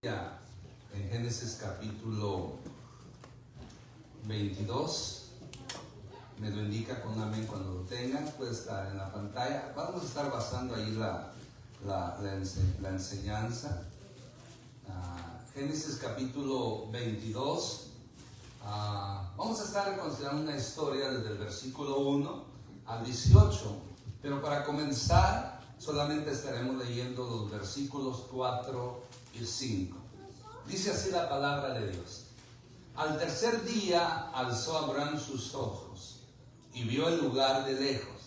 En Génesis capítulo 22, me lo indica con amén cuando lo tengan, puede estar en la pantalla. Vamos a estar basando ahí la enseñanza. Génesis capítulo 22. Vamos a estar considerando una historia desde el versículo 1 al 18, pero para comenzar solamente estaremos leyendo los versículos 4 y 5. Dice así la palabra de Dios. Al tercer día alzó Abraham sus ojos y vio el lugar de lejos.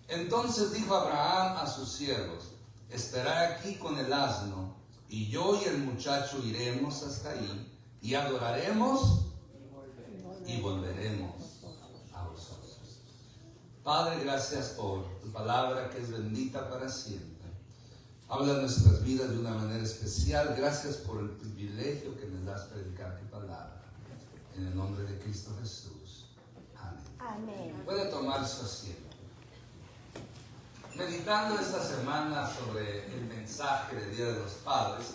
Entonces dijo Abraham a sus siervos: esperad aquí con el asno, y yo y el muchacho iremos hasta ahí, y adoraremos y volveremos a vosotros. Padre, gracias por tu palabra que es bendita para siempre. Habla nuestras vidas de una manera especial. Gracias por el privilegio que me das predicar tu palabra. En el nombre de Cristo Jesús. Amén. Amén. Puede tomar su asiento. Meditando esta semana sobre el mensaje del Día de los Padres,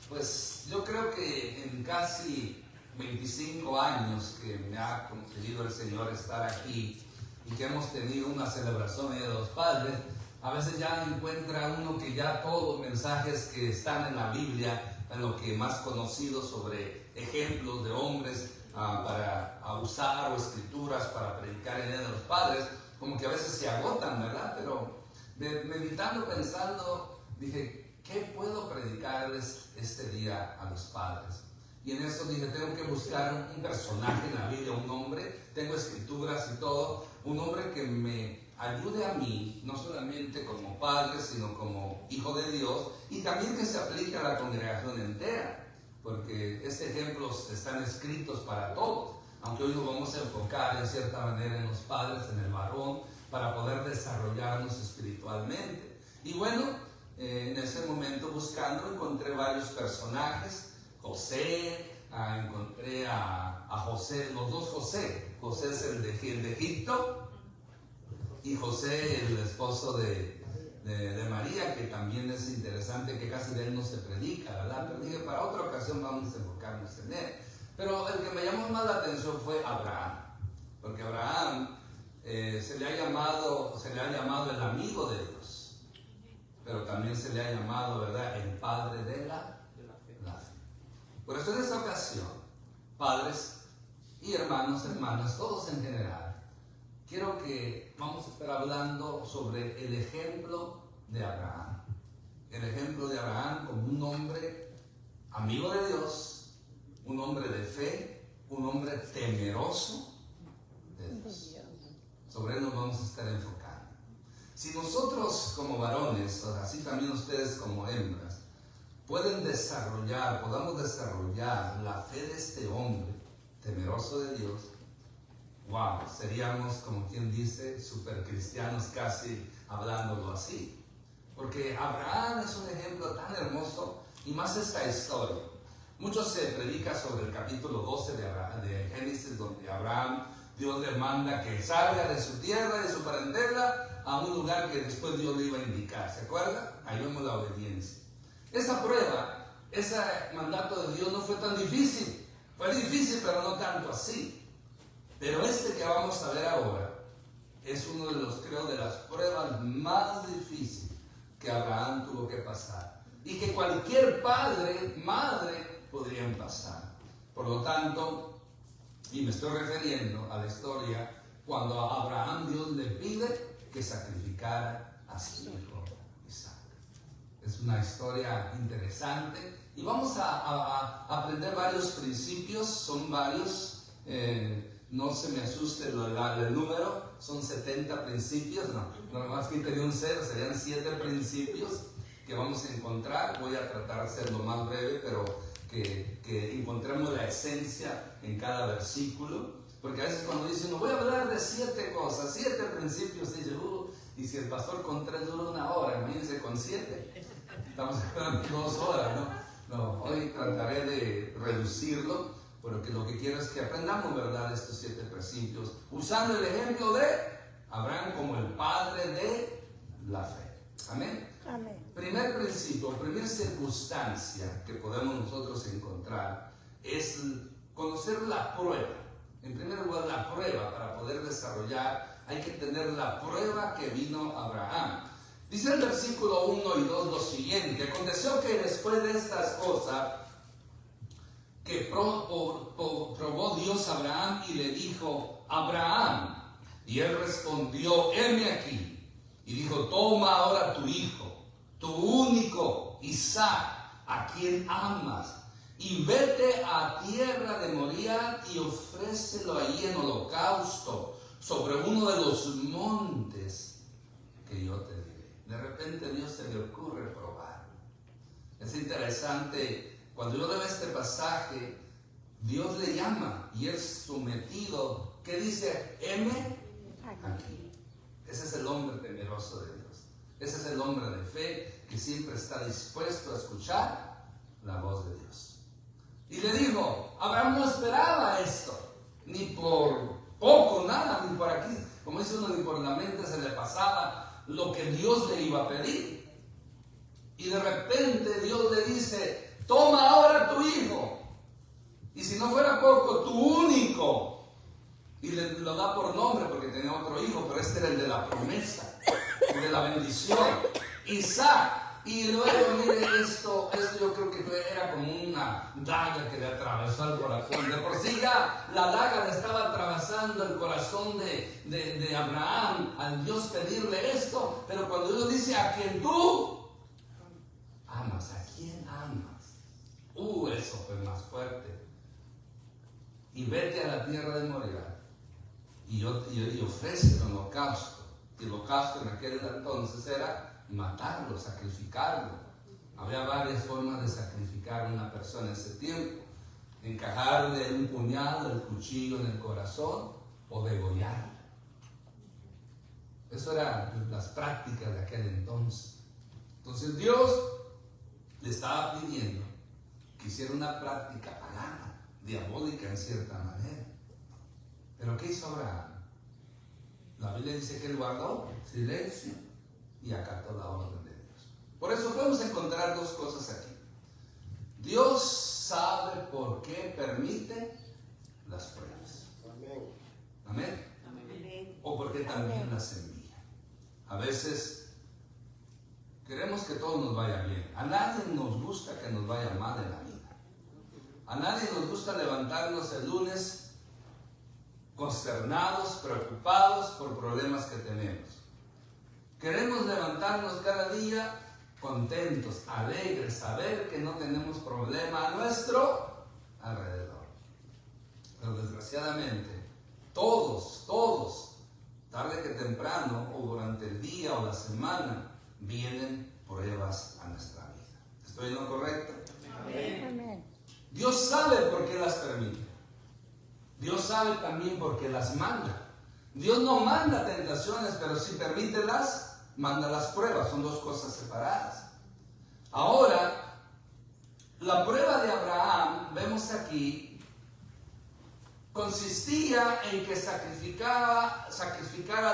pues yo creo que en casi 25 años que me ha concedido el Señor estar aquí y que hemos tenido una celebración del Día de los Padres, a veces ya encuentra uno que ya todos los mensajes que están en la Biblia, en lo que más conocido sobre ejemplos de hombres para usar o escrituras para predicar en el Día de los Padres, como que a veces se agotan, ¿verdad? Pero meditando, pensando, dije, ¿qué puedo predicarles este día a los padres? Y en eso dije, tengo que buscar un personaje en la Biblia, un hombre, tengo escrituras y todo, un hombre que me ayude a mí, no solamente como padre, sino como hijo de Dios, y también que se aplique a la congregación entera, porque estos ejemplos están escritos para todos, aunque hoy nos vamos a enfocar en cierta manera en los padres, en el varón, para poder desarrollarnos espiritualmente. Y bueno, en ese momento buscando encontré varios personajes. José, encontré a José, los dos José. José es el de Egipto, y José, el esposo de María, que también es interesante, que casi de él no se predica, ¿verdad? Pero dije, para otra ocasión vamos a enfocarnos en él. Pero el que me llamó más la atención fue Abraham, porque Abraham se le ha llamado el amigo de Dios, pero también se le ha llamado, ¿verdad?, el padre de la fe. Por eso en esta ocasión, padres y hermanas, todos en general, quiero que vamos a estar hablando sobre el ejemplo de Abraham. El ejemplo de Abraham como un hombre amigo de Dios, un hombre de fe, un hombre temeroso de Dios. Sobre él nos vamos a estar enfocando. Si nosotros como varones, así también ustedes como hembras, podamos desarrollar la fe de este hombre temeroso de Dios, wow, seríamos, como quien dice, super cristianos, casi hablándolo así. Porque Abraham es un ejemplo tan hermoso, y más esta historia. Mucho se predica sobre el capítulo 12 de Génesis, donde Abraham, Dios le manda que salga de su tierra, de su parentela, a un lugar que después Dios le iba a indicar. ¿Se acuerdan? Ahí vemos la obediencia. Esa prueba, ese mandato de Dios no fue tan difícil. Fue difícil, pero no tanto así. Pero este que vamos a ver ahora es uno de los, creo, de las pruebas más difíciles que Abraham tuvo que pasar. Y que cualquier padre, madre, podrían pasar. Por lo tanto, y me estoy refiriendo a la historia cuando a Abraham Dios le pide que sacrificara a su hijo Isaac. Es una historia interesante y vamos a aprender varios principios, son varios, no se me asuste el número, son 70 principios, no más que tenía un 0, serían 7 principios que vamos a encontrar. Voy a tratar de ser lo más breve, pero que encontremos la esencia en cada versículo, porque a veces cuando dicen, no voy a hablar de 7 cosas, 7 principios, dice, y si el pastor con 3 dura 1 hora, imagínense con 7, estamos hablando 2 horas, ¿no? Hoy trataré de reducirlo, porque lo que quiero es que aprendamos, ¿verdad?, estos 7 principios, usando el ejemplo de Abraham como el padre de la fe. Amén. Amén. Primer principio, primera circunstancia que podemos nosotros encontrar es conocer la prueba. En primer lugar, la prueba para poder desarrollar, hay que tener la prueba que vino Abraham. Dice el versículo 1 y 2 lo siguiente: aconteció que después de estas cosas, que probó Dios a Abraham y le dijo: Abraham. Y él respondió: heme aquí. Y dijo: toma ahora tu hijo, tu único Isaac, a quien amas, y vete a tierra de Moriah y ofrécelo allí en holocausto sobre uno de los montes que yo te diré. De repente a Dios se le ocurre probar. Es interesante, cuando yo leo este pasaje, Dios le llama y es sometido. ¿Qué dice? Heme aquí. Ese es el hombre temeroso de Dios. Ese es el hombre de fe que siempre está dispuesto a escuchar la voz de Dios. Y le dijo, Abraham no esperaba esto, ni por poco, nada, ni por aquí, como dice uno, ni por la mente se le pasaba lo que Dios le iba a pedir. Y de repente Dios le dice: toma ahora tu hijo, y si no fuera poco, tu único. Y lo da por nombre porque tenía otro hijo, pero este era el de la promesa, el de la bendición, Isaac. Y luego, mire, esto yo creo que era como una daga que le atravesó el corazón. De por sí ya la daga le estaba atravesando el corazón de Abraham al Dios pedirle esto. Pero cuando Dios dice: a quien tú amas, ¿a quién amas? Eso fue más fuerte. Y vete a la tierra de Moriah y ofrece el holocausto. Y el holocausto en aquel entonces era matarlo, sacrificarlo. Había varias formas de sacrificar a una persona en ese tiempo: encajarle un puñal, el cuchillo en el corazón, o degollarlo. Eso eran las prácticas de aquel entonces. Entonces Dios le estaba pidiendo que hiciera una práctica pagana, diabólica en cierta manera. Pero ¿qué hizo Abraham? La Biblia dice que él guardó silencio y acató la orden de Dios. Por eso podemos encontrar dos cosas aquí. Dios sabe por qué permite las pruebas. Amén. Amén. O por qué también las envía. A veces queremos que todo nos vaya bien. A nadie nos gusta que nos vaya mal en la vida. A nadie nos gusta levantarnos el lunes consternados, preocupados por problemas que tenemos. Queremos levantarnos cada día contentos, alegres, saber que no tenemos problema a nuestro alrededor. Pero desgraciadamente, todos, tarde que temprano, o durante el día o la semana, vienen pruebas a nuestra vida. ¿Estoy en lo correcto? Amén. Dios sabe por qué las permite. Dios sabe también por qué las manda. Dios no manda tentaciones, pero si permite manda las pruebas. Son dos cosas separadas. Ahora, la prueba de Abraham, vemos aquí, consistía en que sacrificara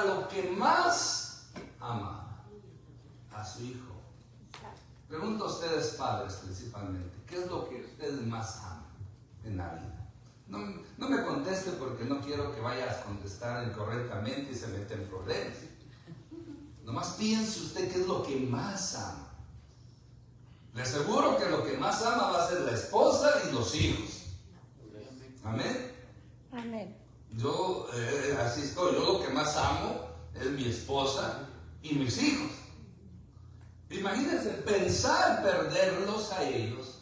lo que más amaba, a su hijo. Pregunto a ustedes, padres, principalmente, ¿qué es lo que ustedes más aman en la vida? No me conteste, porque no quiero que vayas a contestar incorrectamente y se meta en problemas. Nomás piense usted qué es lo que más ama. Le aseguro que lo que más ama va a ser la esposa y los hijos. Amén. Amén. Yo así estoy. Yo lo que más amo es mi esposa y mis hijos. Imagínense, pensar perderlos a ellos,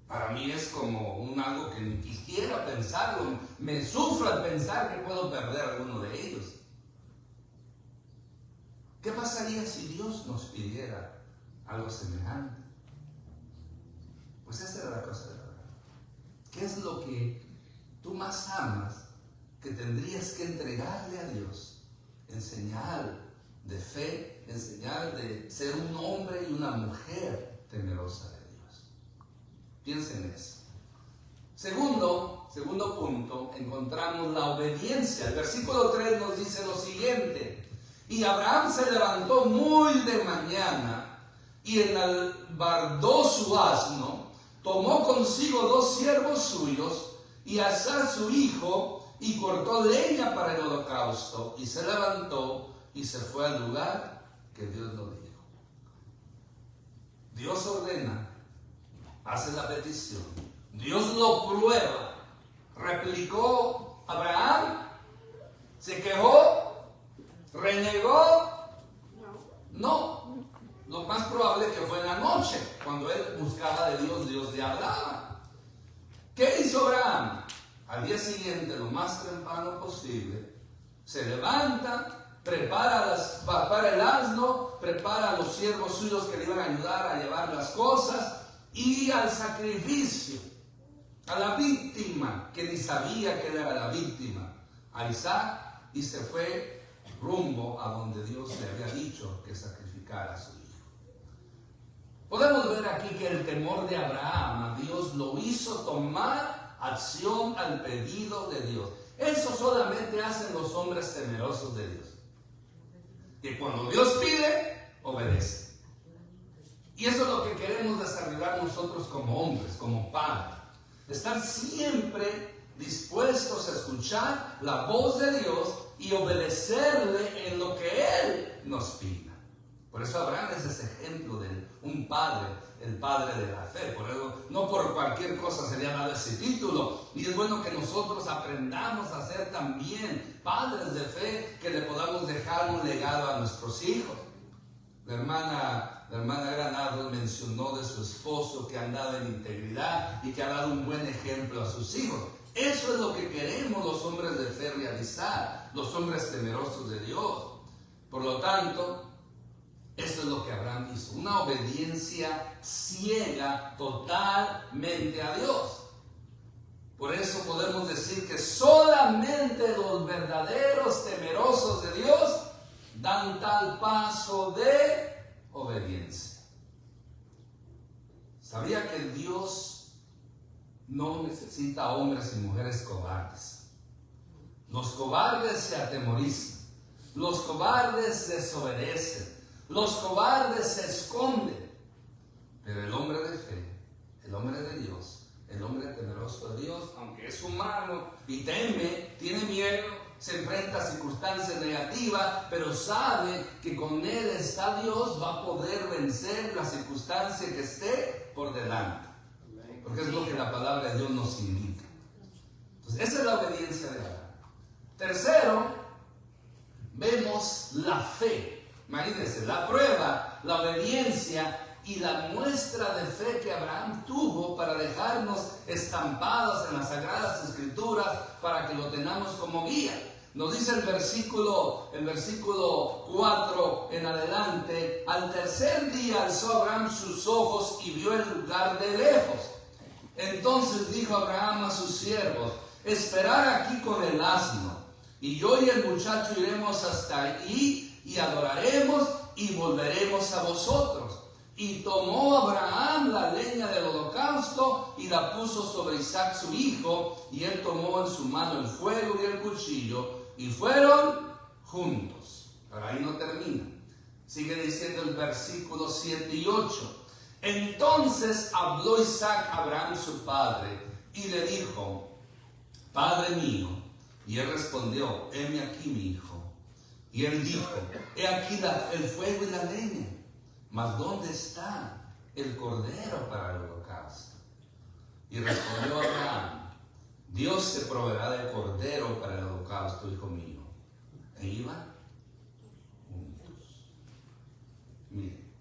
para mí es como algo que ni quisiera pensarlo. Me sufre al pensar que puedo perder a alguno de ellos. ¿Qué pasaría si Dios nos pidiera algo semejante? Pues esa era la cosa de la verdad. ¿Qué es lo que tú más amas que tendrías que entregarle a Dios en señal de fe, en señal de ser un hombre y una mujer temerosa de Dios? Piensen en eso. Segundo punto, encontramos la obediencia. El versículo 3 nos dice lo siguiente: Y Abraham se levantó muy de mañana y enalbardó su asno, tomó consigo 2 siervos suyos y Asar su hijo, y cortó leña para el holocausto, y se levantó y se fue al lugar que Dios lo dijo. Dios ordena, hace la petición, Dios lo prueba. ¿Replicó Abraham? ¿Se quejó? ¿Renegó? No. Lo más probable es que fue en la noche, cuando él buscaba de Dios, Dios le hablaba. ¿Qué hizo Abraham? Al día siguiente, lo más temprano posible, se levanta, prepara el asno, prepara a los siervos suyos que le iban a ayudar a llevar las cosas, y al sacrificio, a la víctima, que ni sabía que él era la víctima, a Isaac, y se fue rumbo a donde Dios le había dicho que sacrificara a su hijo. Podemos ver aquí que el temor de Abraham a Dios lo hizo tomar acción al pedido de Dios. Eso solamente hacen los hombres temerosos de Dios. Que cuando Dios pide, obedece. Y eso es lo que queremos desarrollar nosotros como hombres, como padres. Estar siempre dispuestos a escuchar la voz de Dios y obedecerle en lo que Él nos pida. Por eso Abraham es ese ejemplo de un padre, el padre de la fe. Por eso, no por cualquier cosa se le ha dado ese título. Y es bueno que nosotros aprendamos a ser también padres de fe, que le podamos dejar un legado a nuestros hijos. La hermana Granados mencionó de su esposo que ha andado en integridad y que ha dado un buen ejemplo a sus hijos. Eso es lo que queremos los hombres de fe realizar, los hombres temerosos de Dios. Por lo tanto, eso es lo que Abraham hizo, una obediencia ciega totalmente a Dios. Por eso podemos decir que solamente los verdaderos temerosos de Dios dan tal paso de obediencia. ¿Sabía que Dios no necesita hombres y mujeres cobardes? Los cobardes se atemorizan, los cobardes desobedecen, los cobardes se esconden. Pero el hombre de fe, el hombre de Dios, el hombre temeroso de Dios, aunque es humano y teme, tiene miedo, se enfrenta a circunstancias negativas, pero sabe que con Él está Dios, va a poder vencer la circunstancia que esté por delante. Porque es lo que la palabra de Dios nos indica. Entonces, esa es la obediencia de Abraham. Tercero, vemos la fe. Imagínense, la prueba, la obediencia y la muestra de fe que Abraham tuvo para dejarnos estampados en las Sagradas Escrituras para que lo tengamos como guía. Nos dice el versículo 4 en adelante: al tercer día alzó Abraham sus ojos y vio el lugar de lejos. Entonces dijo Abraham a sus siervos: esperad aquí con el asno, y yo y el muchacho iremos hasta allí y adoraremos y volveremos a vosotros. Y tomó Abraham la leña del holocausto y la puso sobre Isaac su hijo, y él tomó en su mano el fuego y el cuchillo, y fueron juntos. Pero ahí no termina. Sigue diciendo el versículo 7 y 8. Entonces habló Isaac a Abraham su padre, y le dijo: Padre mío. Y él respondió: heme aquí, mi hijo. Y él dijo: he aquí el fuego y la leña, mas ¿dónde está el cordero para el holocausto? Y respondió Abraham: Dios te proveerá de cordero para el holocausto, hijo mío. E iban juntos. Miren,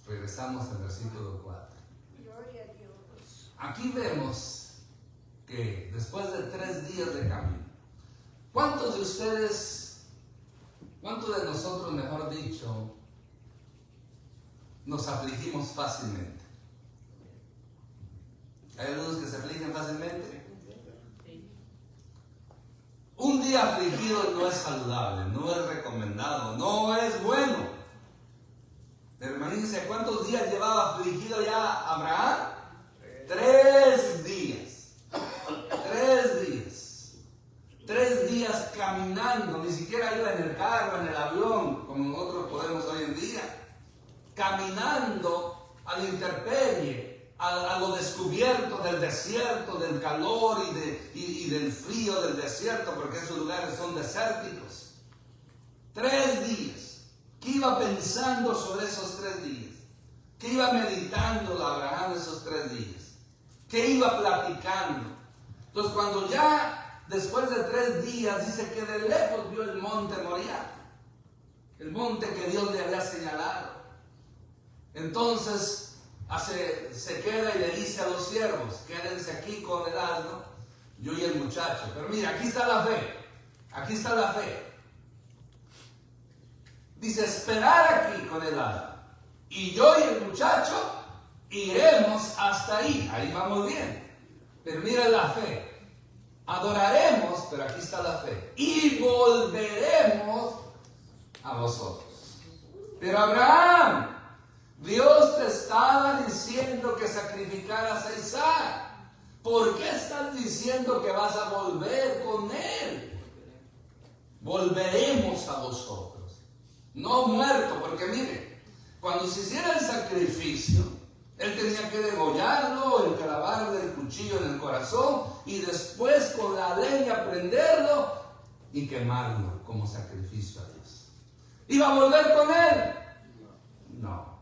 regresamos al versículo 4. Gloria a Dios. Aquí vemos que después de 3 días de camino, ¿cuántos de nosotros, mejor dicho, nos afligimos fácilmente? ¿Hay algunos que se afligen fácilmente? Un día afligido no es saludable, no es recomendado, no es bueno. Pero imagínense cuántos días llevaba afligido ya Abraham. 3 días. 3 días. 3 días caminando, ni siquiera iba en el carro, en el avión, como desierto, del calor y del frío del desierto, porque esos lugares son desérticos. 3 días. ¿Qué iba pensando sobre esos 3 días? ¿Qué iba meditando Abraham esos 3 días? ¿Qué iba platicando? Entonces, cuando ya después de 3 días, dice que de lejos vio el monte Moriah, el monte que Dios le había señalado. Entonces se queda y le dice a los siervos: quédense aquí con el asno, yo y el muchacho. Pero mira, aquí está la fe. Aquí está la fe. Dice: esperar aquí con el asno, y yo y el muchacho iremos hasta ahí. Ahí vamos bien. Pero mira la fe. Adoraremos, pero aquí está la fe, y volveremos a vosotros. Pero Abraham, Dios te estaba diciendo que sacrificaras a Isaac. ¿Por qué estás diciendo que vas a volver con él? Volveremos a vosotros. No muerto, porque mire, cuando se hiciera el sacrificio, él tenía que degollarlo, clavarle el cuchillo en el corazón y después con la leña prenderlo y quemarlo como sacrificio a Dios. ¿Iba a volver con él? No.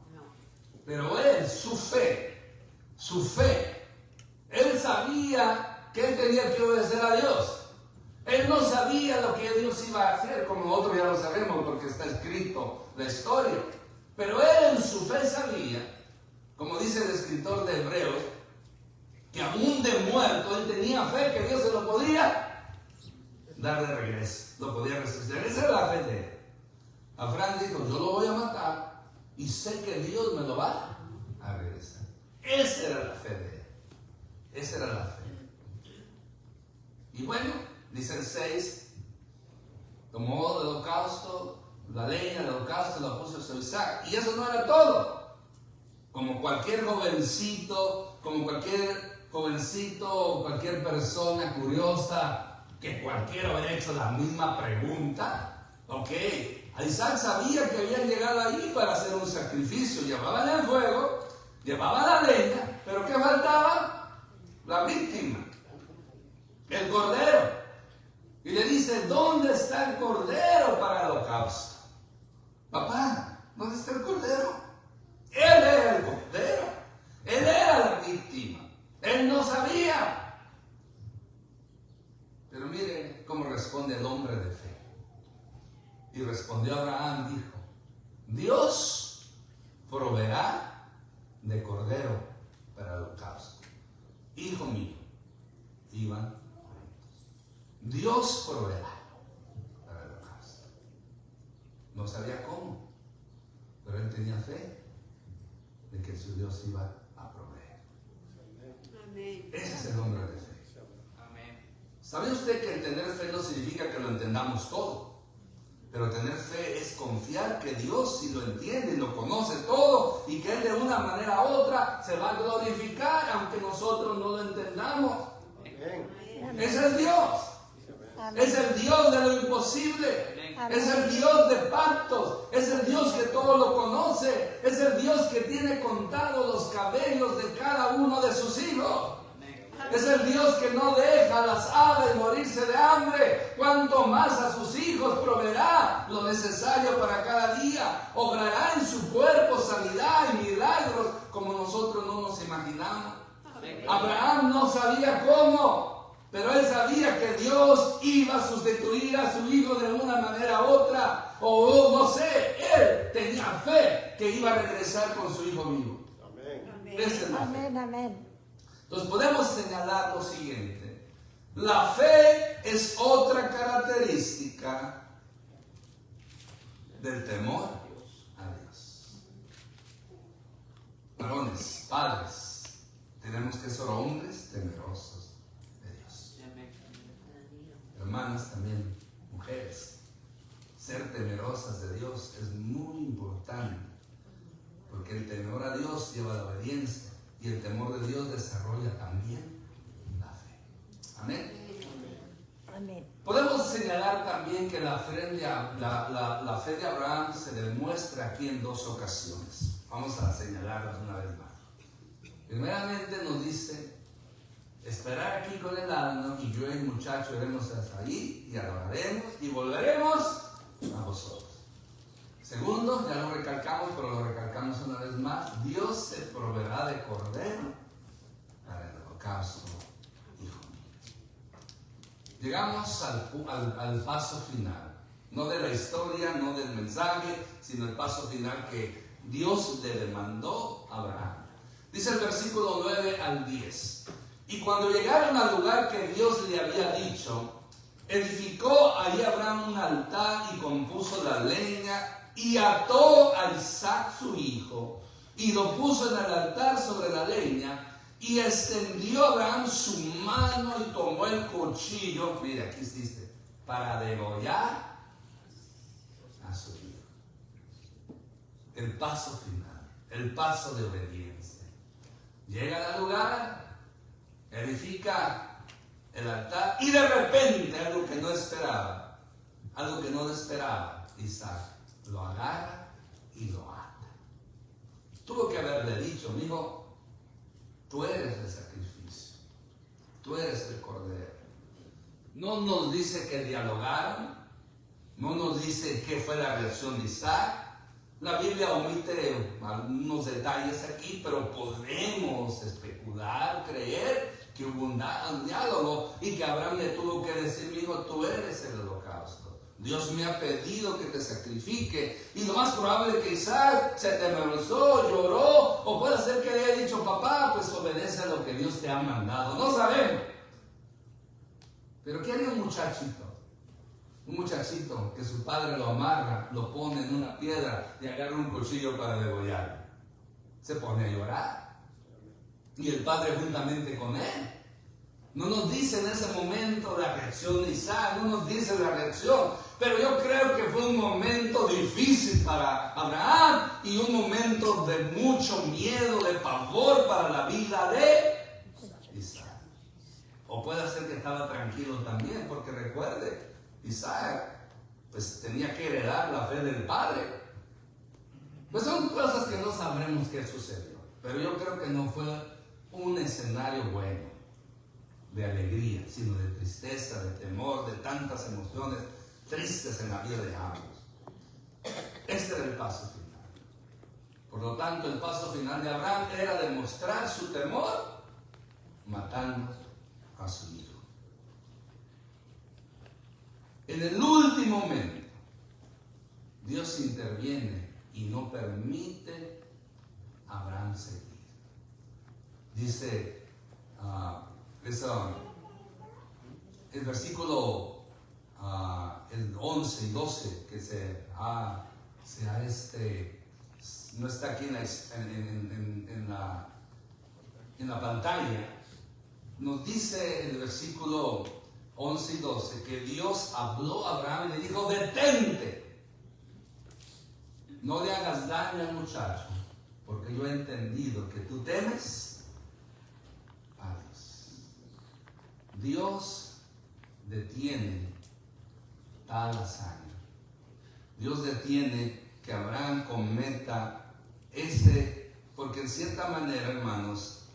Pero él, su fe, él sabía que él tenía que obedecer a Dios. Él no sabía lo que Dios iba a hacer, como nosotros ya lo sabemos porque está escrito la historia. Pero él en su fe sabía, como dice el escritor de Hebreos, que aún de muerto él tenía fe que Dios se lo podía dar de regreso, lo podía resucitar. Esa era la fe de él. Abraham dijo: yo lo voy a matar y sé que Dios me lo va a regresar. Esa era la fe de él. Esa era la fe. Y bueno, dice el 6, tomó el holocausto, la leña del holocausto, la puso sobre Isaac. Y eso no era todo. Como cualquier jovencito o cualquier persona curiosa, que cualquiera hubiera hecho la misma pregunta. Ok, Isaac sabía que habían llegado allí para hacer un sacrificio. Llevaban el fuego, llevaban la leña, pero ¿qué faltaba? La víctima, el cordero. Y le dice: ¿dónde está el cordero para el holocausto? Papá, ¿dónde está el cordero? Él era el cordero, él era la víctima, él no sabía. Pero mire cómo responde el hombre de fe. Y respondió Abraham, dijo: Dios proveerá de cordero para el holocausto. Hijo mío, iban juntos. Dios proveerá para el holocausto. No sabía cómo, pero él tenía fe de que su Dios iba a proveer. Amén. Ese es el hombre de fe. Amén. ¿Sabe usted que el tener fe no significa que lo entendamos todo? Pero tener fe es confiar que Dios sí lo entiende y lo conoce todo, y que Él de una manera u otra se va a glorificar aunque nosotros no lo entendamos. Ese es Dios. Es el Dios de lo imposible. Es el Dios de pactos. Es el Dios que todo lo conoce. Es el Dios que tiene contados los cabellos de cada uno de sus hijos. Es el Dios que no deja a las aves morirse de hambre. Cuanto más a sus hijos proveerá lo necesario para cada día. Obrará en su cuerpo sanidad y milagros como nosotros no nos imaginamos. Abraham no sabía cómo, pero él sabía que Dios iba a sustituir a su hijo de una manera u otra. O no sé, él tenía fe que iba a regresar con su hijo vivo. Amén. Esa es la fe. Amén, amén. Entonces podemos señalar lo siguiente: la fe es otra característica del temor a Dios. Varones, padres, tenemos que ser hombres temerosos de Dios. Hermanas también, mujeres, ser temerosas de Dios es muy importante, porque el temor a Dios lleva a la obediencia. Y el temor de Dios desarrolla también la fe. Amén. Amén. Podemos señalar también que la fe de Abraham se demuestra aquí en 2 ocasiones. Vamos a señalarlas una vez más. Primeramente nos dice con el asno y yo y el muchacho iremos hasta allí y adoraremos y volveremos a vosotros. Segundo, ya lo recalcamos, pero lo recalcamos una vez más, Dios se proveerá de cordero para el holocausto, hijo mío. Llegamos al paso final, no de la historia, no del mensaje, sino el paso final que Dios le demandó a Abraham. Dice el versículo 9 al 10. Y cuando llegaron al lugar que Dios le había dicho, edificó ahí Abraham un altar y compuso la leña y ató a Isaac su hijo y lo puso en el altar sobre la leña y extendió Abraham su mano y tomó el cuchillo, mira aquí dice, para degollar a su hijo. El paso final, el paso de obediencia. Llega al lugar, edifica el altar y de repente algo que no esperaba, Isaac lo agarra y lo ata. Tuvo que haberle dicho, amigo, tú eres el sacrificio, tú eres el cordero. No nos dice que dialogaron, no nos dice qué fue la reacción de Isaac. La Biblia omite algunos detalles aquí, pero podemos especular, creer que hubo un diálogo y que Abraham le tuvo que decir, hijo, tú eres el holocausto. Dios me ha pedido que te sacrifique. Y lo más probable es que Isaac se atemorizó, lloró, o puede ser que haya dicho, papá, pues obedece a lo que Dios te ha mandado. No sabemos. Pero ¿qué haría un muchachito? Un muchachito que su padre lo amarra, lo pone en una piedra y agarra un cuchillo para degollarlo. Se pone a llorar. Y el padre juntamente con él. No nos dice en ese momento la reacción de Isaac, no nos dice la reacción. Pero yo creo que fue un momento difícil para Abraham y un momento de mucho miedo, de pavor para la vida de Isaac. O puede ser que estaba tranquilo también, porque recuerde, Isaac pues tenía que heredar la fe del padre. Pues son cosas que no sabremos qué sucedió, pero yo creo que no fue un escenario bueno de alegría, sino de tristeza, de temor, de tantas emociones tristes en la vida de ambos. Este era el paso final. Por lo tanto, el paso final de Abraham era demostrar su temor matando a su hijo. En el último momento, Dios interviene y no permite a Abraham seguir. Dice el versículo el 11 y 12 que no está aquí en la pantalla. Nos dice el versículo 11 y 12 que Dios habló a Abraham y le dijo, detente, no le hagas daño al muchacho, porque yo he entendido que tú temes a Dios. Dios detiene tal hazaña. Dios detiene que Abraham cometa porque en cierta manera, hermanos,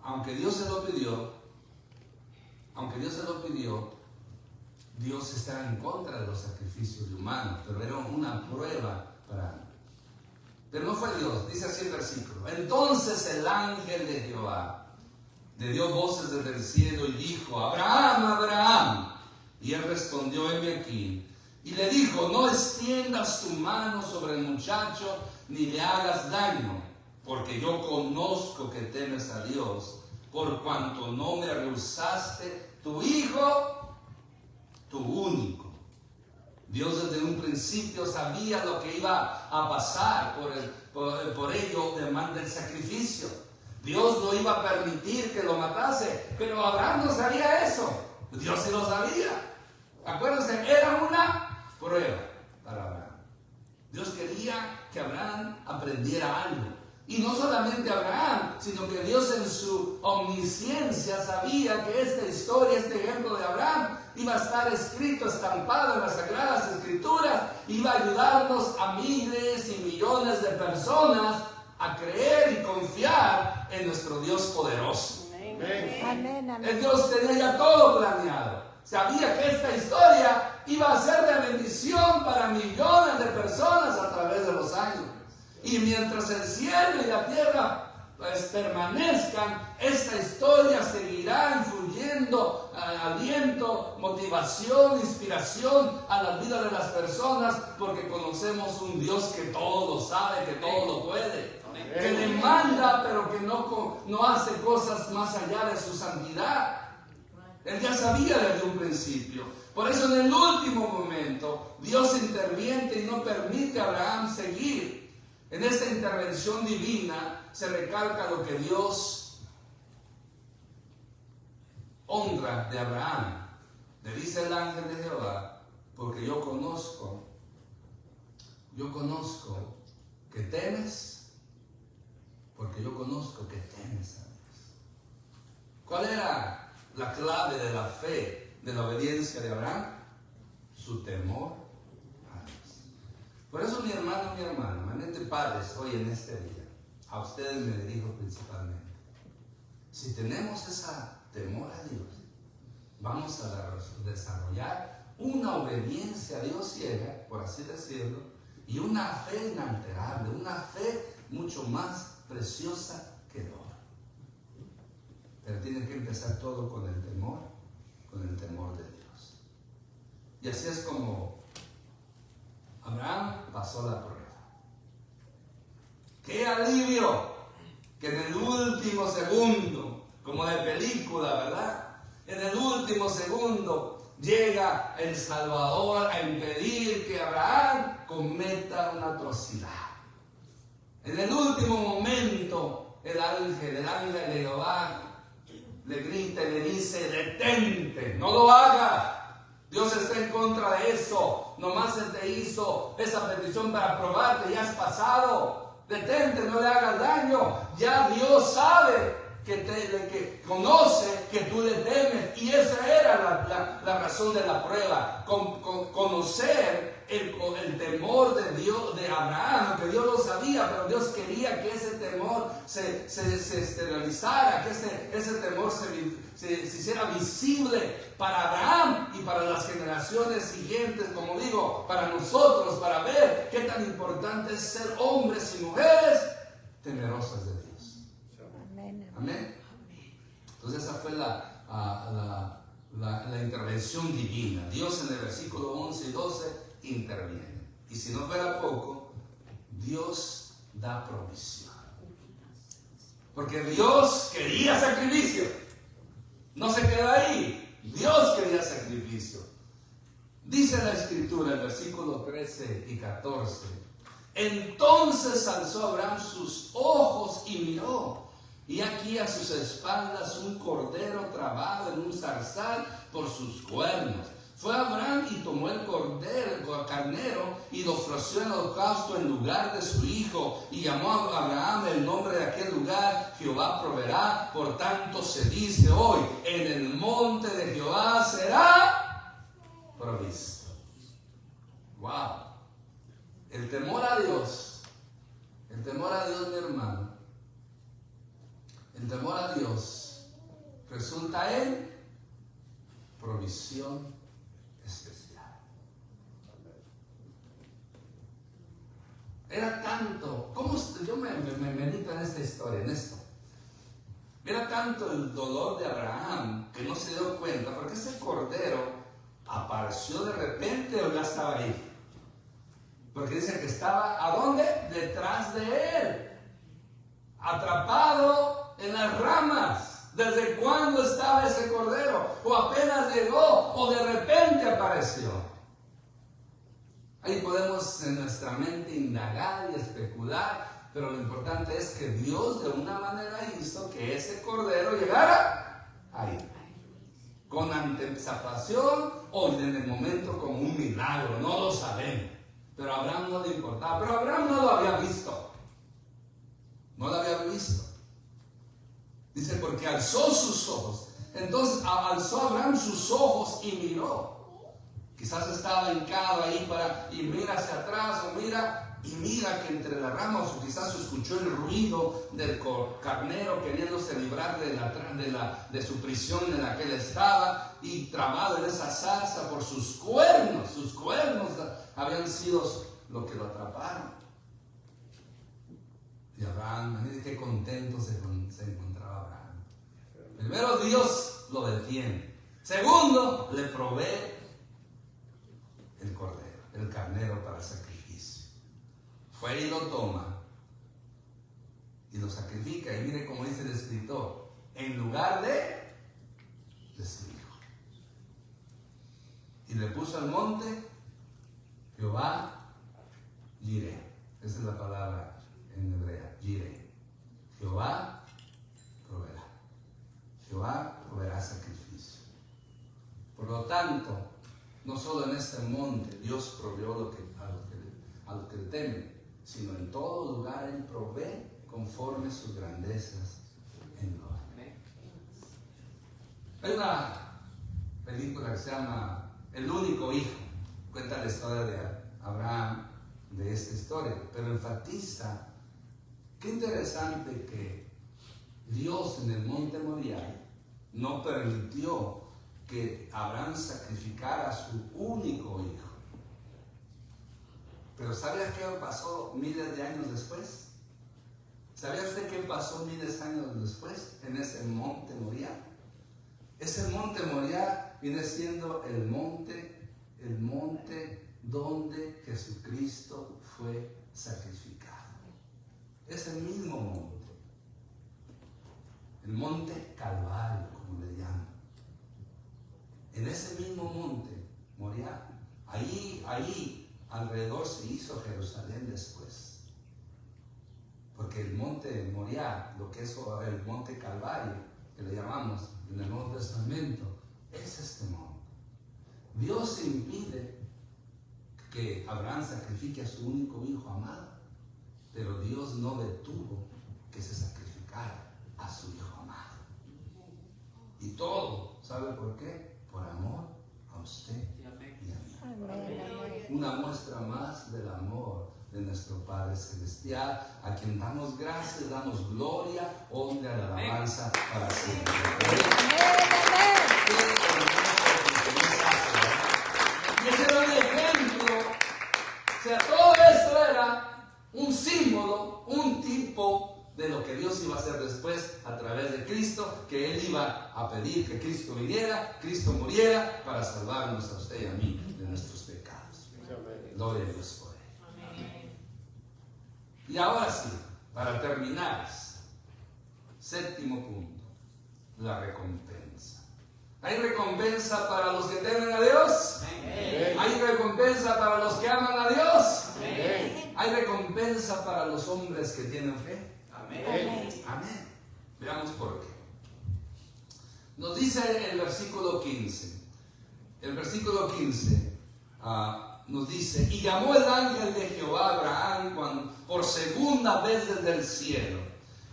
aunque Dios se lo pidió, Dios estaba en contra de los sacrificios humanos, pero era una prueba para él. Pero no fue Dios, dice así el versículo. Entonces el ángel de Jehová le dio voces desde el cielo y dijo, Abraham, Abraham. Y él respondió, heme aquí. Y le dijo, no extiendas tu mano sobre el muchacho, ni le hagas daño, porque yo conozco que temes a Dios, por cuanto no me rehusaste tu hijo, tu único. Dios desde un principio sabía lo que iba a pasar, por ello demanda el sacrificio. Dios no iba a permitir que lo matase, pero Abraham no sabía eso. Dios sí lo sabía. Acuérdense, era una prueba para Abraham. Dios quería que Abraham aprendiera algo. Y no solamente Abraham, sino que Dios en su omnisciencia sabía que esta historia, este ejemplo de Abraham, iba a estar escrito, estampado en las Sagradas Escrituras, iba a ayudarnos a miles y millones de personas a creer y confiar en nuestro Dios poderoso. Amén. Amén, amén. El Dios tenía ya todo planeado. Sabía que esta historia iba a ser de bendición para millones de personas a través de los años. Y mientras el cielo y la tierra permanezcan, esta historia seguirá influyendo aliento, motivación, inspiración a la vida de las personas, porque conocemos un Dios que todo lo sabe, que todo lo puede, que le manda, pero que no hace cosas más allá de su santidad. Él ya sabía desde un principio. Por eso en el último momento Dios interviene y no permite a Abraham seguir. En esta intervención divina se recalca lo que Dios honra de Abraham. Le dice el ángel de Jehová, porque yo conozco que temes, porque yo conozco que temes a Dios. ¿Cuál era la clave de la fe, de la obediencia de Abraham? Su temor a Dios. Por eso, mi hermano, mente padres, hoy en este día, a ustedes me dirijo principalmente. Si tenemos ese temor a Dios, vamos a desarrollar una obediencia a Dios ciega, por así decirlo, y una fe inalterable, una fe mucho más preciosa que el oro. Pero tiene que empezar todo con el temor de Dios. Y así es como Abraham pasó la prueba. ¡Qué alivio! Que en el último segundo, como de película, ¿verdad? En el último segundo llega el Salvador a impedir que Abraham cometa una atrocidad. En el último momento, el ángel de Jehová le grita y le dice: detente, no lo hagas. Dios está en contra de eso. Nomás se te hizo esa petición para probarte, ya has pasado. Detente, no le hagas daño. Ya Dios sabe que conoce que tú le temes. Y esa era la razón de la prueba. Conocer el temor de Dios, de Abraham, que Dios lo sabía, pero Dios quería que ese temor se exteriorizara, que ese temor se hiciera visible para Abraham y para las generaciones siguientes, como digo, para nosotros, para ver qué tan importante es ser hombres y mujeres temerosas de Dios. Amén. Amén. Entonces esa fue la intervención divina. Dios en el versículo 11 y 12 interviene. Y si no fuera poco, Dios da provisión. Porque Dios quería sacrificio. No se queda ahí. Dios quería sacrificio. Dice la Escritura, el versículo 13 y 14: entonces alzó Abraham sus ojos y miró, y aquí a sus espaldas un cordero trabado en un zarzal por sus cuernos. Fue Abraham y tomó el carnero, y lo ofreció en holocausto en lugar de su hijo, y llamó a Abraham el nombre de aquel lugar: Jehová proveerá. Por tanto se dice hoy: en el monte de Jehová será provisto. Wow. El temor a Dios, mi hermano, el temor a Dios resulta en provisión especial. Era tanto, yo me medito en esta historia, en esto. Era tanto el dolor de Abraham que no se dio cuenta, porque ese cordero apareció de repente o ya estaba ahí. Porque dice que estaba, ¿a dónde? Detrás de él, atrapado en las ramas. ¿Desde cuándo estaba ese cordero? O apenas llegó, o de repente apareció. Ahí podemos en nuestra mente indagar y especular, pero lo importante es que Dios de una manera hizo que ese cordero llegara ahí, con anticipación o en el momento como un milagro, no lo sabemos. Pero a Abraham no le importaba. Pero Abraham no lo había visto. No lo había visto. Dice, porque alzó sus ojos. Entonces alzó Abraham sus ojos y miró. Quizás estaba hincado ahí y mira hacia atrás o mira y mira que entre las ramas, o quizás escuchó el ruido del carnero queriéndose librar de su prisión en la que él estaba, y trabado en esa zarza por sus cuernos habían sido lo que lo atraparon. Y Abraham, miren qué contento se encontraba Abraham. Primero, Dios lo detiene. Segundo, le provee el cordero, el carnero para el sacrificio. Fue y lo toma y lo sacrifica. Y mire cómo dice el escritor: en lugar de su hijo. Y le puso al monte Jehová Jireh. Esa es la palabra en hebrea, Jireh. Jehová proveerá. Jehová proveerá sacrificio. Por lo tanto, no solo en este monte Dios proveyó a los que le temen, sino en todo lugar Él provee conforme sus grandezas en gloria. Hay una película que se llama El único hijo. Cuenta la historia de Abraham, de esta historia, pero enfatiza qué interesante que Dios en el monte Moriah no permitió que Abraham sacrificara a su único hijo. Pero ¿sabía qué pasó miles de años después? ¿Sabía usted qué pasó miles de años después en ese monte Moriah? Ese monte Moriah viene siendo el monte donde Jesucristo fue sacrificado. Es el mismo monte, el monte Calvario, como le llaman. En ese mismo monte Moriah, ahí alrededor se hizo Jerusalén después. Porque el monte Moriah, lo que es el monte Calvario, que le llamamos en el Nuevo Testamento, es este monte. Dios impide que Abraham sacrifique a su único hijo amado, pero Dios no detuvo que se sacrificara a su hijo amado. Y todo, ¿sabe por qué? Por amor a usted y a mí. Una muestra más del amor de nuestro Padre Celestial, a quien damos gracias, damos gloria, honra y alabanza para siempre. Y ese era un ejemplo. O sea, todo esto era un símbolo, un tipo de lo que Dios iba a hacer después a través de Cristo, que Él iba a pedir que Cristo viniera, Cristo muriera para salvarnos a usted y a mí de nuestros pecados. Gloria a Dios por Él. Y ahora sí, para terminar, séptimo punto, la recompensa. ¿Hay recompensa para los que temen a Dios? ¿Hay recompensa para los que aman a Dios? ¿Hay recompensa para los hombres que tienen fe? Amén. Veamos por qué. Nos dice el versículo 15. El versículo 15 nos dice: y llamó el ángel de Jehová a Abraham por segunda vez desde el cielo,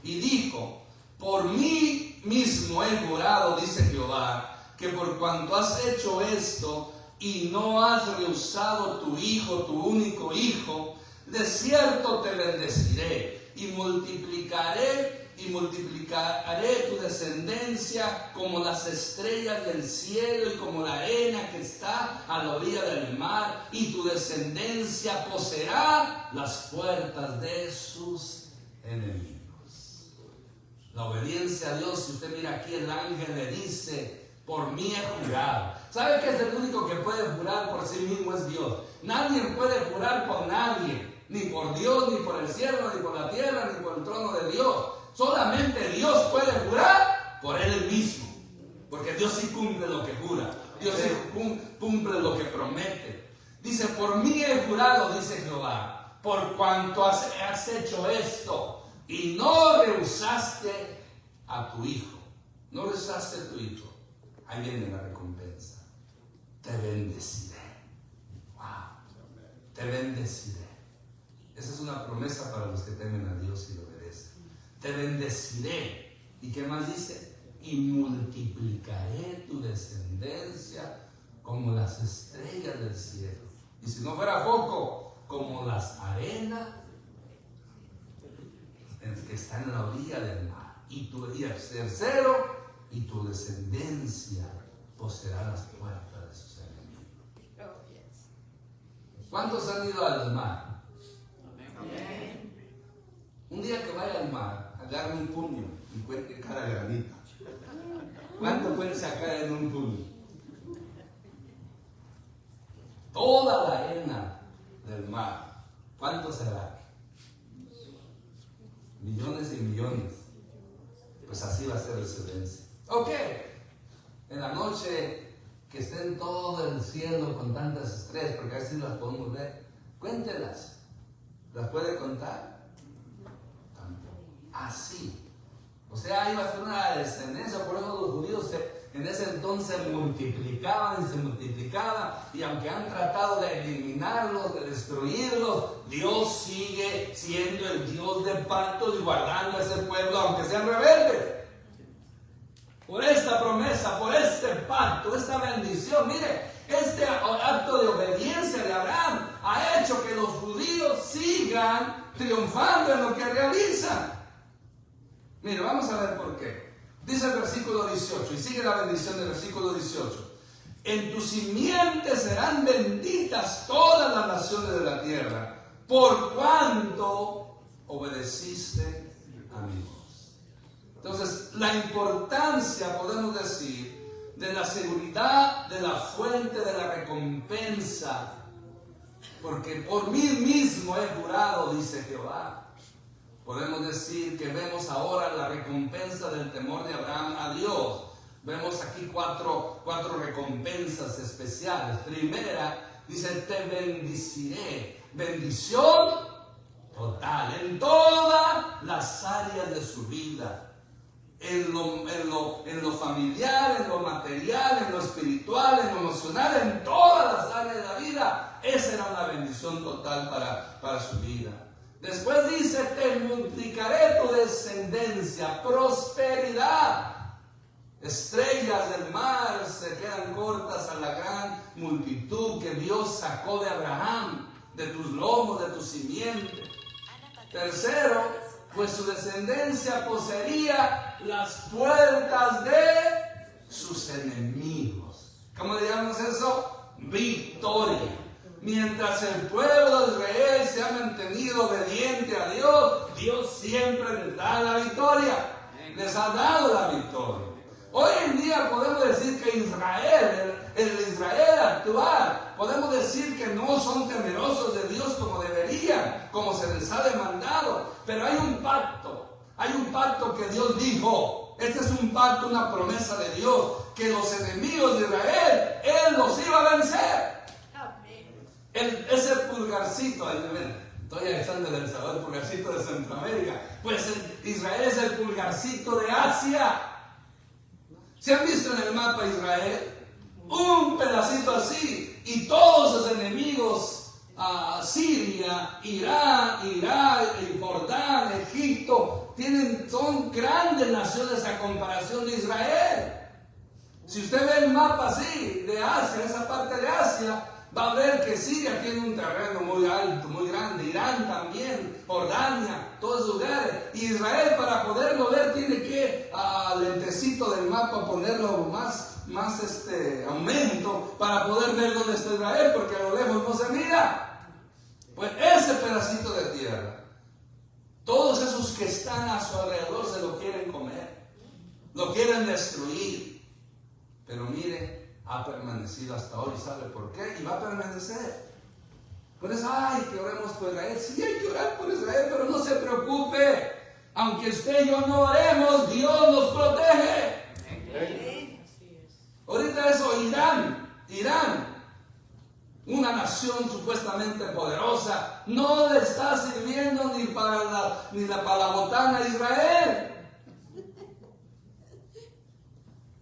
y dijo: por mí mismo he jurado, dice Jehová, que por cuanto has hecho esto y no has rehusado tu hijo, tu único hijo, de cierto te bendeciré y multiplicaré tu descendencia como las estrellas del cielo y como la arena que está a la orilla del mar, y tu descendencia poseerá las puertas de sus enemigos. La obediencia a Dios, si usted mira aquí, el ángel le dice: por mí he jurado. ¿Sabe que es el único que puede jurar por sí mismo? Es Dios. Nadie puede jurar por nadie, ni por Dios, ni por el cielo, ni por la tierra, ni por el trono de Dios. Solamente Dios puede jurar por Él mismo, porque Dios sí cumple lo que jura, Dios sí cumple lo que promete. Dice: por mí he jurado, dice Jehová, por cuanto has hecho esto y no rehusaste a tu hijo. No rehusaste a tu hijo. Ahí viene la recompensa. Te bendeciré. Wow. Te bendeciré. Esa es una promesa para los que temen a Dios y lo obedecen. Te bendeciré. ¿Y qué más dice? Y multiplicaré tu descendencia como las estrellas del cielo. Y si no fuera poco, como las arenas que están en la orilla del mar. Y el tercero, y tu descendencia poseerá las puertas de sus enemigos. ¿Cuántos han ido al mar? Un día que vaya al mar, agarre un puño y cuente cada granita. ¿Cuánto pueden sacar en un puño? Toda la arena del mar. ¿Cuánto será? Millones y millones. Pues así va a ser la excelencia. Ok. En la noche que estén todo el cielo con tantas estrellas, porque así las podemos ver, cuéntelas. ¿Las puede contar? Así. O sea, iba a ser una descendencia, por eso los judíos en ese entonces multiplicaban y se multiplicaban, y aunque han tratado de eliminarlos, de destruirlos, Dios sigue siendo el Dios de pactos y guardando a ese pueblo, aunque sean rebeldes. Por esta promesa, por este pacto, esta bendición, mire, este acto de obediencia de Abraham ha hecho que los judíos sigan triunfando en lo que realizan. Mire, vamos a ver por qué. Dice el versículo 18, y sigue la bendición del versículo 18. En tu simiente serán benditas todas las naciones de la tierra, por cuanto obedeciste a mi voz. Entonces, la importancia, podemos decir, de la seguridad de la fuente de la recompensa, porque por mí mismo he jurado, dice Jehová. Podemos decir que vemos ahora la recompensa del temor de Abraham a Dios. Vemos aquí cuatro recompensas especiales. Primera, dice, te bendiciré. Bendición total en todas las áreas de su vida. En lo familiar, en lo material, en lo espiritual, en lo emocional, en todas las áreas de la vida. Esa era una bendición total para su vida. Después dice, te multiplicaré tu descendencia, prosperidad. Estrellas del mar se quedan cortas a la gran multitud que Dios sacó de Abraham, de tus lomos, de tu simiente. Tercero, pues su descendencia poseería las puertas de sus enemigos. ¿Cómo le llamamos eso? Victoria. Mientras el pueblo de Israel se ha mantenido obediente a Dios, Dios siempre les da la victoria. Les ha dado la victoria. Hoy en día podemos decir que Israel, el Israel actual, podemos decir que no son temerosos de Dios como deberían, como se les ha demandado. Pero hay un pacto que Dios dijo. Este es un pacto, una promesa de Dios, que los enemigos de Israel, Él los iba a vencer. Ese pulgarcito, estoy echando del sabor, el pulgarcito de Centroamérica. Pues Israel es el pulgarcito de Asia. ¿Se han visto en el mapa Israel? Un pedacito así, y todos sus enemigos, Siria, Irán, Irak, Jordán, Egipto, son grandes naciones a comparación de Israel. Si usted ve el mapa así, de Asia, esa parte de Asia, va a ver que Siria tiene un terreno muy alto, muy grande. Irán también, Jordania, todos esos lugares. Y Israel, para poderlo ver, tiene que al lentecito del mapa ponerlo más aumento para poder ver dónde está Israel, porque a lo lejos no se mira. Pues ese pedacito de tierra, todos esos que están a su alrededor se lo quieren comer, lo quieren destruir. Pero mire, ha permanecido hasta hoy. ¿Sabe por qué? Y va a permanecer. Por eso, que oremos por Israel. Sí, hay que orar por Israel, pero no se preocupe. Aunque usted y yo no oremos, Dios nos protege. Ahorita eso, Irán, una nación supuestamente poderosa, no le está sirviendo ni para la botana a Israel.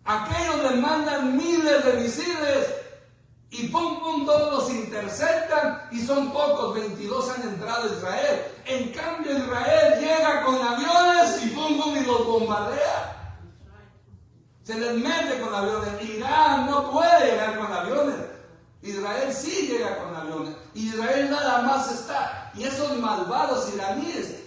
Aquellos le mandan miles de misiles y todos los interceptan, y son pocos, 22 han entrado a Israel. En cambio Israel llega con aviones y y los bombardea. Se les mete con aviones. Irán no puede llegar con aviones. Israel sí llega con aviones. Israel nada más está. Y esos malvados iraníes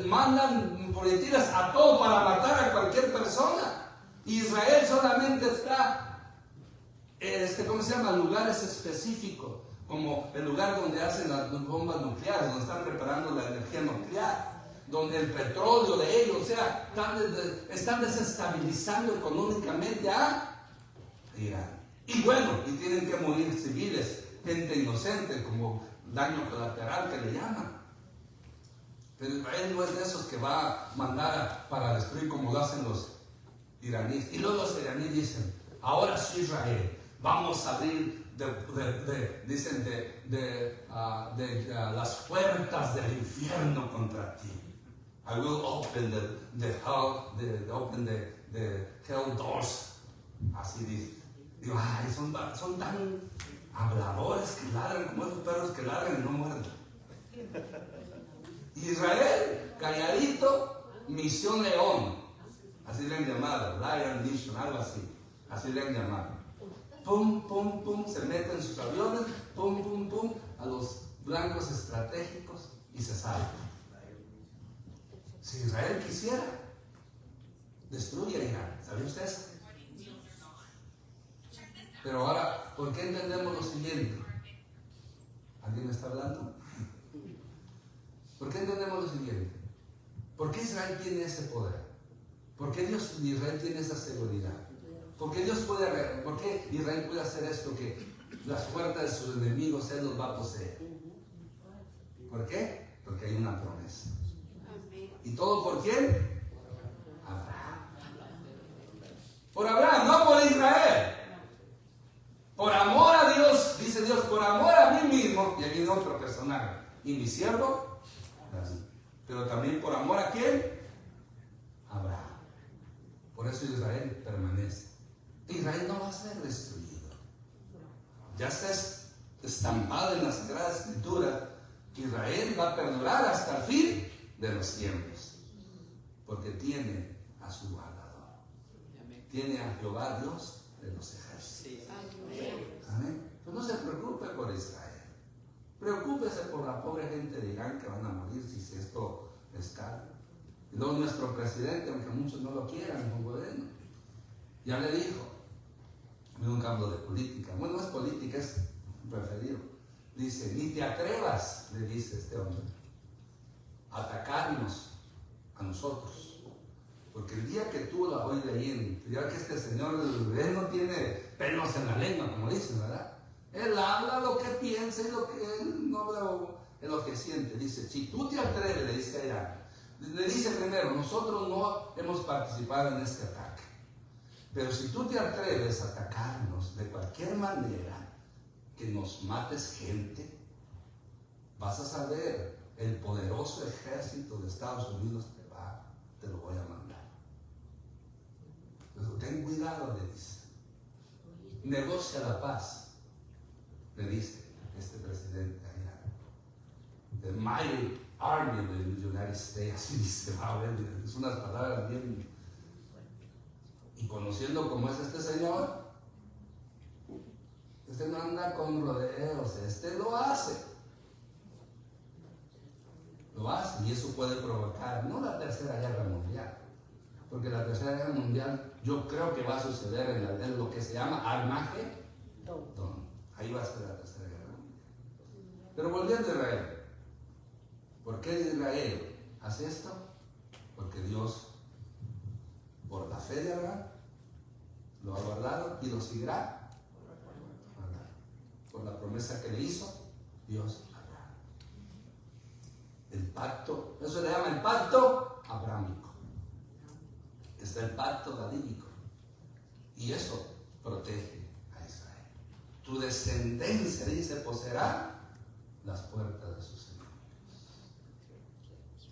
mandan proyectiles a todo para matar a cualquier persona. Israel solamente está, ¿cómo se llama? Lugares específicos, como el lugar donde hacen las bombas nucleares, donde están preparando la energía nuclear, donde el petróleo de ellos, o sea, están desestabilizando económicamente a Irán. Y bueno, y tienen que morir civiles, gente inocente, como daño colateral que le llaman. Pero Israel no es de esos que va a mandar para destruir como lo hacen los iraníes. Y luego los iraníes dicen, ahora sí Israel, vamos a abrir las puertas del infierno contra ti. I will open the hell doors. Así dice. Digo, ay, son tan habladores que ladran como esos perros que ladran y no muerden. Israel, calladito, misión león. Así le han llamado, Lion Mission, algo así. Así le han llamado. Pum, pum, pum, se meten en sus aviones, pum, pum, pum, a los blancos estratégicos y se salen. Si Israel quisiera, destruye a Irán. ¿Sabía usted eso? Pero ahora, ¿por qué entendemos lo siguiente? ¿Alguien me está hablando? ¿Por qué entendemos lo siguiente? ¿Por qué Israel tiene ese poder? ¿Por qué Israel tiene esa seguridad? ¿Por qué Israel puede hacer esto que las puertas de sus enemigos Él los va a poseer? ¿Por qué? Porque hay una promesa. ¿Y todo por quién? Abraham. Por Abraham, no por Israel. Por amor a Dios, dice Dios, por amor a mí mismo. Y aquí viene otro personaje. Y mi siervo, David. Pero también por amor a quién? Abraham. Por eso Israel permanece. Israel no va a ser destruido. Ya está estampado en la Sagrada Escritura. Israel va a perdurar hasta el fin de los tiempos. Porque tiene a su guardador. Tiene a Jehová Dios de los ejércitos. Amén. Pues no se preocupe por Israel. Preocúpese por la pobre gente de Irán que van a morir si esto es caro. Y luego nuestro presidente, aunque muchos no lo quieran, muy bueno, ya le dijo, nunca hablo de política, bueno, no es política, es preferido. Dice, ni te atrevas, le dice este hombre, a atacarnos a nosotros. Porque el día que tú la voy leyendo, ya que este señor, él no tiene pelos en la lengua, como dicen, ¿verdad? Él habla lo que piensa y lo que él no habla es lo que siente. Dice, si tú te atreves, le dice a Irán, le dice primero, nosotros no hemos participado en este ataque. Pero si tú te atreves a atacarnos de cualquier manera, que nos mates gente, vas a saber, el poderoso ejército de Estados Unidos te lo voy a mandar. Pero ten cuidado, le dice. Negocia la paz, le dice este presidente allá. The mighty army of the United States, así dice, es unas palabras bien. Y conociendo cómo es este señor, este no anda con rodeos, este lo hace. Lo hace, y eso puede provocar, no la tercera guerra mundial, porque la tercera guerra mundial yo creo que va a suceder en lo que se llama Armagedón. Ahí va a ser la tercera guerra mundial. Pero volviendo a Israel, ¿por qué Israel hace esto? Porque Dios, por la fe de Abraham, lo ha guardado y lo seguirá guardando. Por la promesa que le hizo Dios a Abraham. El pacto, eso le llama el pacto abrámico. Está el pacto davídico. Y eso protege a Israel. Tu descendencia, dice, poseerá las puertas de sus enemigos.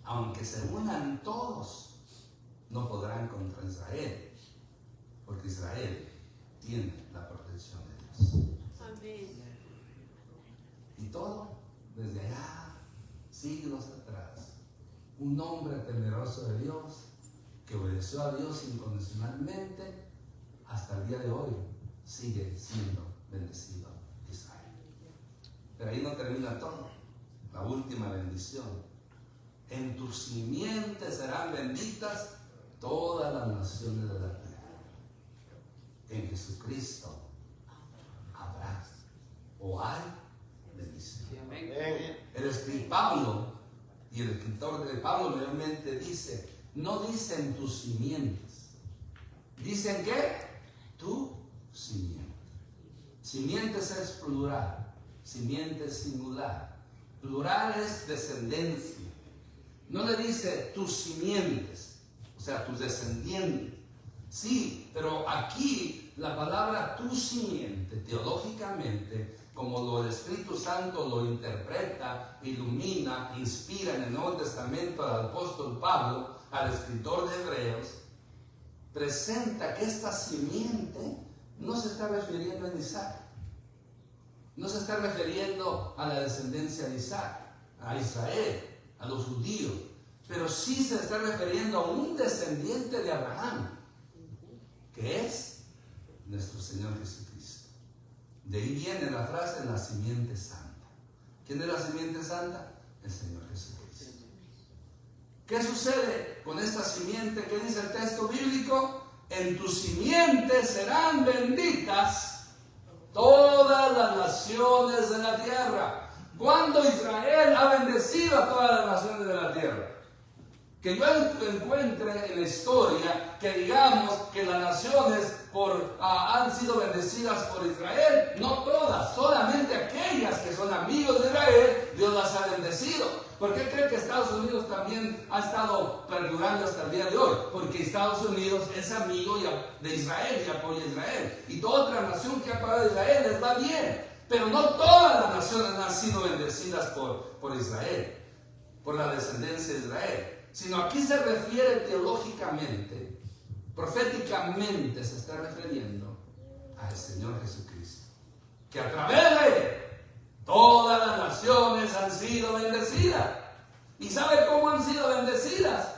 Aunque se unan todos, no podrán contra Israel, porque Israel tiene la protección de Dios. Amén. Y todo desde allá, siglos atrás, un hombre temeroso de Dios que obedeció a Dios incondicionalmente, hasta el día de hoy sigue siendo bendecido Israel. Pero ahí no termina todo. La última bendición. En tu simiente serán benditas todas las naciones de la tierra. En Jesucristo habrá o hay bendición. El escritor Pablo y el escritor de Pablo realmente dice, no dicen tus simientes, dicen que tu simiente. Simientes es plural, simiente es singular, plural es descendencia. No le dice tus simientes, o sea, tus descendientes. Sí, pero aquí la palabra tu simiente, teológicamente, como el Espíritu Santo lo interpreta, ilumina, inspira en el Nuevo Testamento al apóstol Pablo, al escritor de Hebreos, presenta que esta simiente no se está refiriendo a Isaac, no se está refiriendo a la descendencia de Isaac, a Israel, a los judíos, pero sí se está refiriendo a un descendiente de Abraham, que es nuestro Señor Jesucristo. De ahí viene la frase, la simiente santa. ¿Quién es la simiente santa? El Señor Jesucristo. ¿Qué sucede con esta simiente? ¿Qué dice el texto bíblico? En tu simiente serán benditas todas las naciones de la tierra. ¿Cuándo Israel ha bendecido a todas las naciones de la tierra? Que yo encuentre en la historia que digamos que las naciones han sido bendecidas por Israel. No todas, solamente aquellas que son amigos de Israel, Dios las ha bendecido. ¿Por qué cree que Estados Unidos también ha estado perdurando hasta el día de hoy? Porque Estados Unidos es amigo de Israel y apoya a Israel. Y toda otra nación que ha apoyado a Israel les va bien. Pero no todas las naciones han sido bendecidas por Israel, por la descendencia de Israel. Sino aquí se refiere teológicamente, proféticamente se está refiriendo al Señor Jesucristo, que a través de él todas las naciones han sido bendecidas. ¿Y sabe cómo han sido bendecidas?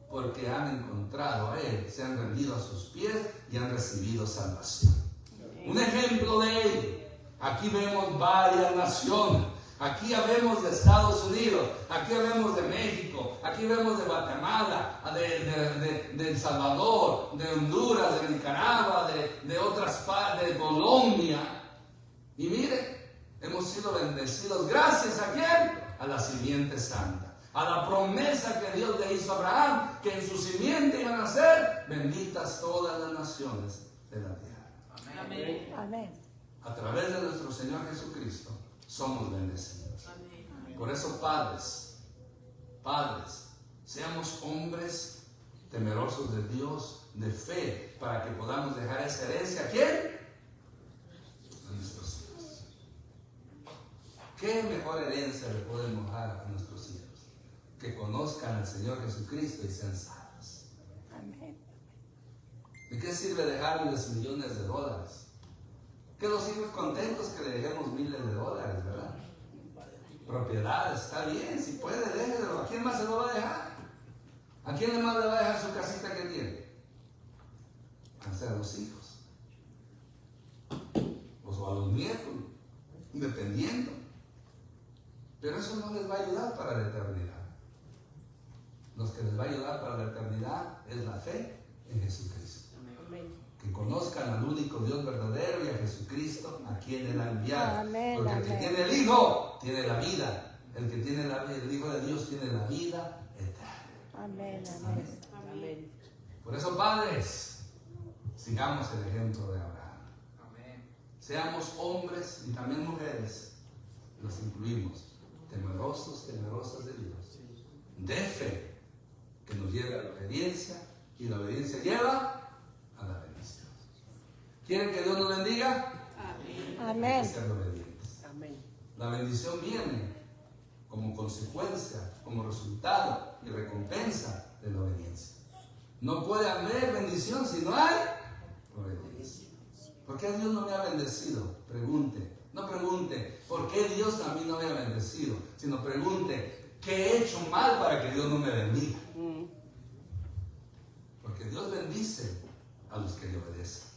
Porque han encontrado a él, se han rendido a sus pies y han recibido salvación. Un ejemplo de ello, aquí vemos varias naciones. Aquí vemos de Estados Unidos, aquí vemos de México, aquí vemos de Guatemala, de El Salvador, de Honduras, de Nicaragua, de otras partes, de Colombia. Y mire, hemos sido bendecidos gracias a ¿quién? A la simiente santa, a la promesa que Dios le hizo a Abraham, que en su simiente iban a ser benditas todas las naciones de la tierra. Amén. Amén. A través de nuestro Señor Jesucristo somos bendecidos. Amén. Por eso, padres, seamos hombres temerosos de Dios, de fe, para que podamos dejar esa herencia. ¿A quién? A nuestros hijos. ¿Qué mejor herencia le podemos dar a nuestros hijos? Que conozcan al Señor Jesucristo y sean salvos. Amén. ¿De qué sirve dejarles millones de dólares? Que los hijos contentos que le dejemos miles de dólares, ¿verdad? Propiedades, está bien, si puede, déjelo. ¿A quién más se lo va a dejar? ¿A quién más le va a dejar su casita que tiene? A los hijos. O a los nietos, dependiendo. Pero eso no les va a ayudar para la eternidad. Los que les va a ayudar para la eternidad es la fe en Jesucristo. Que conozcan al único Dios verdadero y a Jesucristo a quien Él ha enviado. Amén, porque el que tiene el Hijo tiene la vida. El que tiene el Hijo de Dios tiene la vida eterna. Amén. Amén. Amén. Por eso, padres, sigamos el ejemplo de Abraham. Seamos hombres y también mujeres, los incluimos, temerosas de Dios, de fe, que nos lleve a la obediencia, y la obediencia lleva a la bendición. ¿Quieren que Dios nos bendiga? Amén. Hay Amén. que ser obedientes. La bendición viene como consecuencia, como resultado y recompensa de la obediencia. No puede haber bendición si no hay obediencia. ¿Por qué Dios no me ha bendecido? Pregunte. No pregunte, ¿por qué Dios a mí no me ha bendecido? Sino pregunte, ¿qué he hecho mal para que Dios no me bendiga? Porque Dios bendice a los que le obedecen.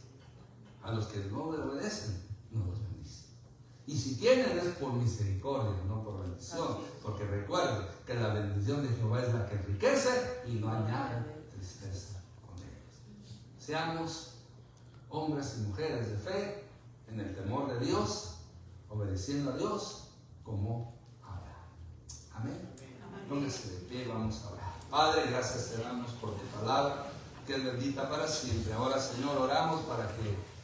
A los que no le obedecen, no los bendice. Y si tienen es por misericordia, no por bendición. Porque recuerden que la bendición de Jehová es la que enriquece y no añade tristeza con ellos. Seamos hombres y mujeres de fe, en el temor de Dios, obedeciendo a Dios como Abraham. Amén. Póngase de pie, vamos a orar. Padre, gracias te damos por tu palabra, que es bendita para siempre. Ahora, Señor, oramos para que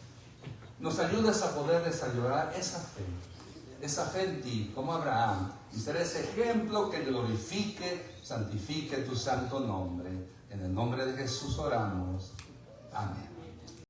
nos ayudes a poder desarrollar esa fe en ti, como Abraham, y ser ese ejemplo que glorifique, santifique tu santo nombre. En el nombre de Jesús oramos. Amén.